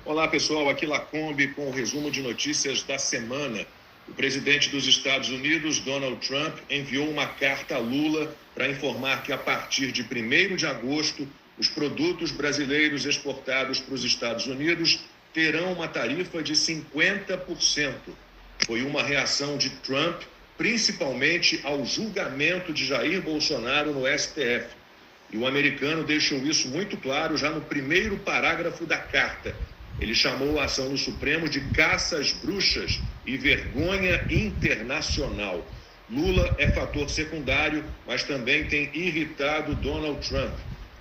Olá, pessoal. Aqui Lacombe com o resumo de notícias da semana. O presidente dos Estados Unidos, Donald Trump, enviou uma carta a Lula para informar que a partir de 1º de agosto, os produtos brasileiros exportados para os Estados Unidos terão uma tarifa de 50%. Foi uma reação de Trump, principalmente ao julgamento de Jair Bolsonaro no STF. E o americano deixou isso muito claro já no primeiro parágrafo da carta. Ele chamou a ação no Supremo de caça às bruxas e vergonha internacional. Lula é fator secundário, mas também tem irritado Donald Trump.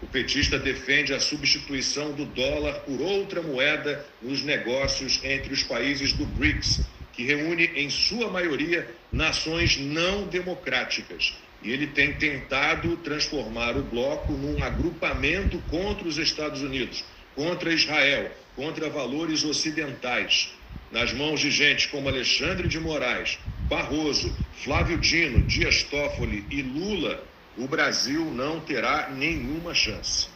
O petista defende a substituição do dólar por outra moeda nos negócios entre os países do BRICS, que reúne, em sua maioria, nações não democráticas. E ele tem tentado transformar o bloco num agrupamento contra os Estados Unidos, contra Israel, contra valores ocidentais. Nas mãos de gente como Alexandre de Moraes, Barroso, Flávio Dino, Dias Toffoli e Lula, o Brasil não terá nenhuma chance.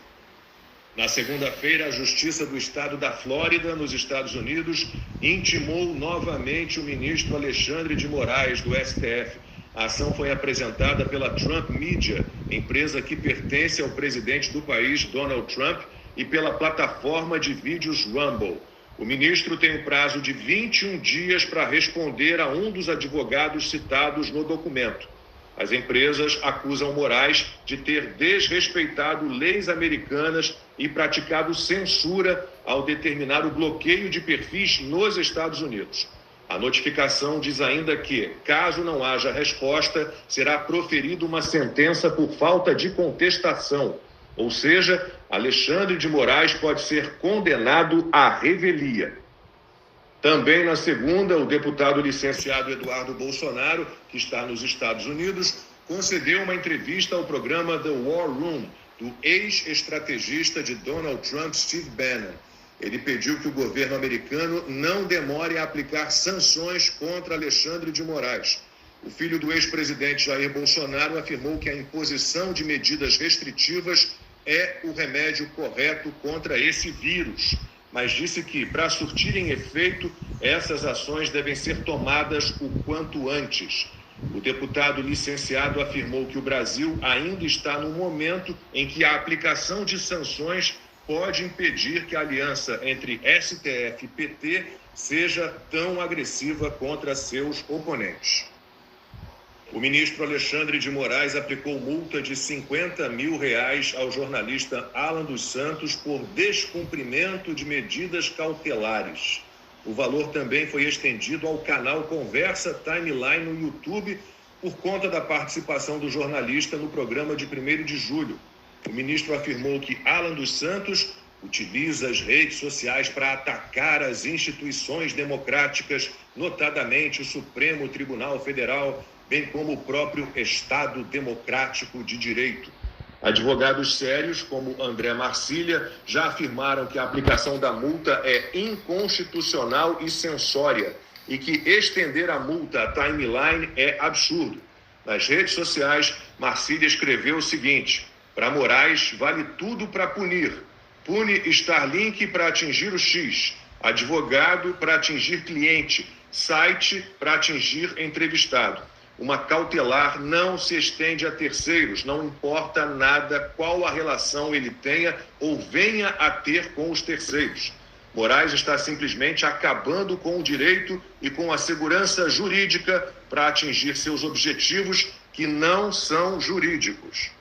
Na segunda-feira, a Justiça do Estado da Flórida, nos Estados Unidos, intimou novamente o ministro Alexandre de Moraes, do STF. A ação foi apresentada pela Trump Media, empresa que pertence ao presidente do país, Donald Trump, e pela plataforma de vídeos Rumble. O ministro tem um prazo de 21 dias para responder a um dos advogados citados no documento. As empresas acusam Moraes de ter desrespeitado leis americanas e praticado censura ao determinar o bloqueio de perfis nos Estados Unidos. A notificação diz ainda que, caso não haja resposta, será proferida uma sentença por falta de contestação. Ou seja, Alexandre de Moraes pode ser condenado à revelia. Também na segunda, o deputado licenciado Eduardo Bolsonaro, que está nos Estados Unidos, concedeu uma entrevista ao programa The War Room, do ex-estrategista de Donald Trump, Steve Bannon. Ele pediu que o governo americano não demore a aplicar sanções contra Alexandre de Moraes. O filho do ex-presidente Jair Bolsonaro afirmou que a imposição de medidas restritivas é o remédio correto contra esse vírus, mas disse que, para surtirem efeito, essas ações devem ser tomadas o quanto antes. O deputado licenciado afirmou que o Brasil ainda está no momento em que a aplicação de sanções pode impedir que a aliança entre STF e PT seja tão agressiva contra seus oponentes. O ministro Alexandre de Moraes aplicou multa de R$50 mil ao jornalista Alan dos Santos por descumprimento de medidas cautelares. O valor também foi estendido ao canal Conversa Timeline no YouTube por conta da participação do jornalista no programa de 1º de julho. O ministro afirmou que Alan dos Santos utiliza as redes sociais para atacar as instituições democráticas, notadamente o Supremo Tribunal Federal, bem como o próprio Estado Democrático de Direito. Advogados sérios, como André Marcília, já afirmaram que a aplicação da multa é inconstitucional e censória e que estender a multa à timeline é absurdo. Nas redes sociais, Marcília escreveu o seguinte: para Moraes, vale tudo para punir. Pune Starlink para atingir o X, advogado para atingir cliente, site para atingir entrevistado. Uma cautelar não se estende a terceiros, não importa nada qual a relação ele tenha ou venha a ter com os terceiros. Moraes está simplesmente acabando com o direito e com a segurança jurídica para atingir seus objetivos que não são jurídicos.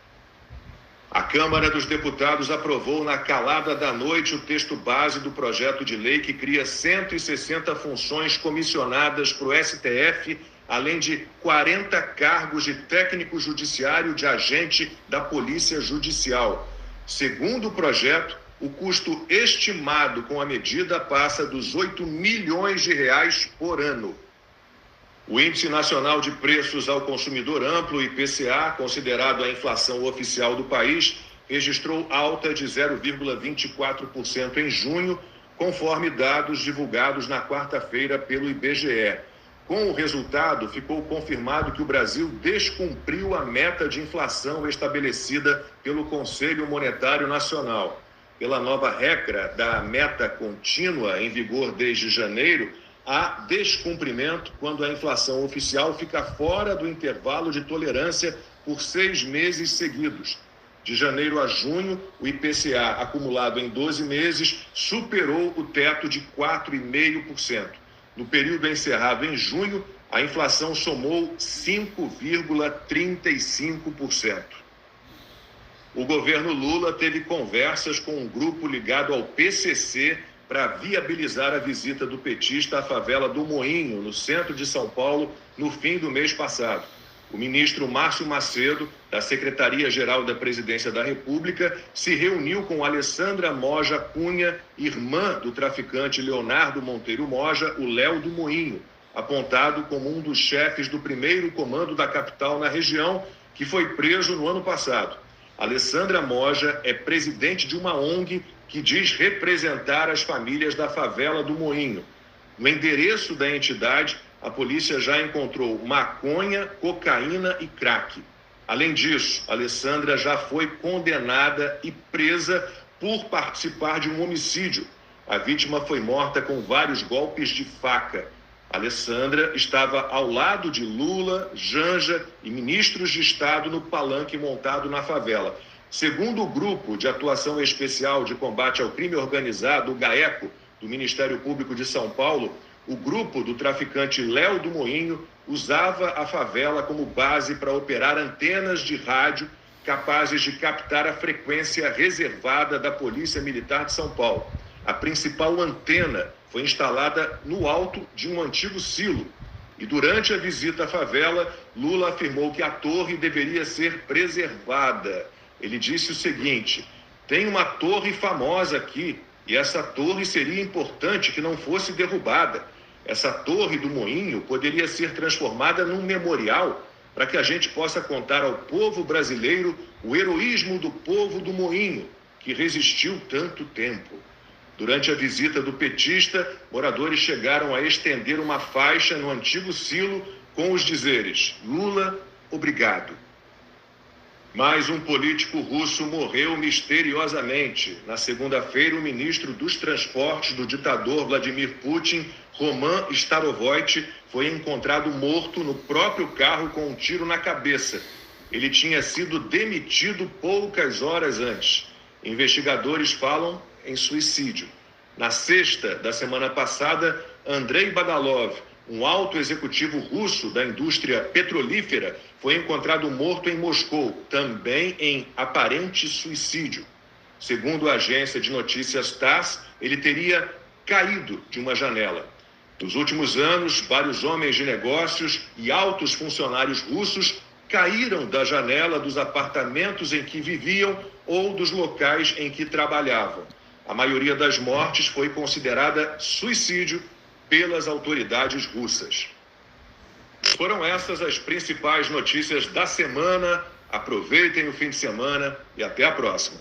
A Câmara dos Deputados aprovou na calada da noite o texto base do projeto de lei que cria 160 funções comissionadas para o STF, além de 40 cargos de técnico judiciário de agente da Polícia Judicial. Segundo o projeto, o custo estimado com a medida passa dos R$8 milhões por ano. O Índice Nacional de Preços ao Consumidor Amplo, IPCA, considerado a inflação oficial do país, registrou alta de 0,24% em junho, conforme dados divulgados na quarta-feira pelo IBGE. Com o resultado, ficou confirmado que o Brasil descumpriu a meta de inflação estabelecida pelo Conselho Monetário Nacional. pela nova regra da meta contínua em vigor desde janeiro, há descumprimento quando a inflação oficial fica fora do intervalo de tolerância por 6 meses seguidos. De janeiro a junho, o IPCA acumulado em 12 meses superou o teto de 4,5%. No período encerrado em junho, a inflação somou 5,35%. O governo Lula teve conversas com um grupo ligado ao PCC para viabilizar a visita do petista à favela do Moinho, no centro de São Paulo, no fim do mês passado. O ministro Márcio Macedo, da Secretaria-Geral da Presidência da República, se reuniu com Alessandra Moja Cunha, irmã do traficante Leonardo Monteiro Moja, o Léo do Moinho, apontado como um dos chefes do primeiro comando da capital na região, que foi preso no ano passado. Alessandra Moja é presidente de uma ONG que diz representar as famílias da favela do Moinho. No endereço da entidade, a polícia já encontrou maconha, cocaína e crack. Além disso, Alessandra já foi condenada e presa por participar de um homicídio. A vítima foi morta com vários golpes de faca. Alessandra estava ao lado de Lula, Janja e ministros de Estado no palanque montado na favela. Segundo o Grupo de Atuação Especial de Combate ao Crime Organizado, o GAECO, do Ministério Público de São Paulo, o grupo do traficante Léo do Moinho usava a favela como base para operar antenas de rádio capazes de captar a frequência reservada da Polícia Militar de São Paulo. A principal antena foi instalada no alto de um antigo silo. E durante a visita à favela, Lula afirmou que a torre deveria ser preservada. Ele disse o seguinte: tem uma torre famosa aqui, e essa torre seria importante que não fosse derrubada. Essa torre do Moinho poderia ser transformada num memorial para que a gente possa contar ao povo brasileiro o heroísmo do povo do Moinho, que resistiu tanto tempo. Durante a visita do petista, moradores chegaram a estender uma faixa no antigo silo com os dizeres: Lula, obrigado. Mais um político russo morreu misteriosamente. Na segunda-feira, o ministro dos Transportes do ditador Vladimir Putin, Roman Starovoyt, foi encontrado morto no próprio carro com um tiro na cabeça. Ele tinha sido demitido poucas horas antes. Investigadores falam em suicídio. Na sexta da semana passada, Andrei Badalov, um alto executivo russo da indústria petrolífera, foi encontrado morto em Moscou, também em aparente suicídio. Segundo a agência de notícias TASS, ele teria caído de uma janela. Nos últimos anos, vários homens de negócios e altos funcionários russos caíram da janela dos apartamentos em que viviam ou dos locais em que trabalhavam. A maioria das mortes foi considerada suicídio pelas autoridades russas. Foram essas as principais notícias da semana. Aproveitem o fim de semana e até a próxima.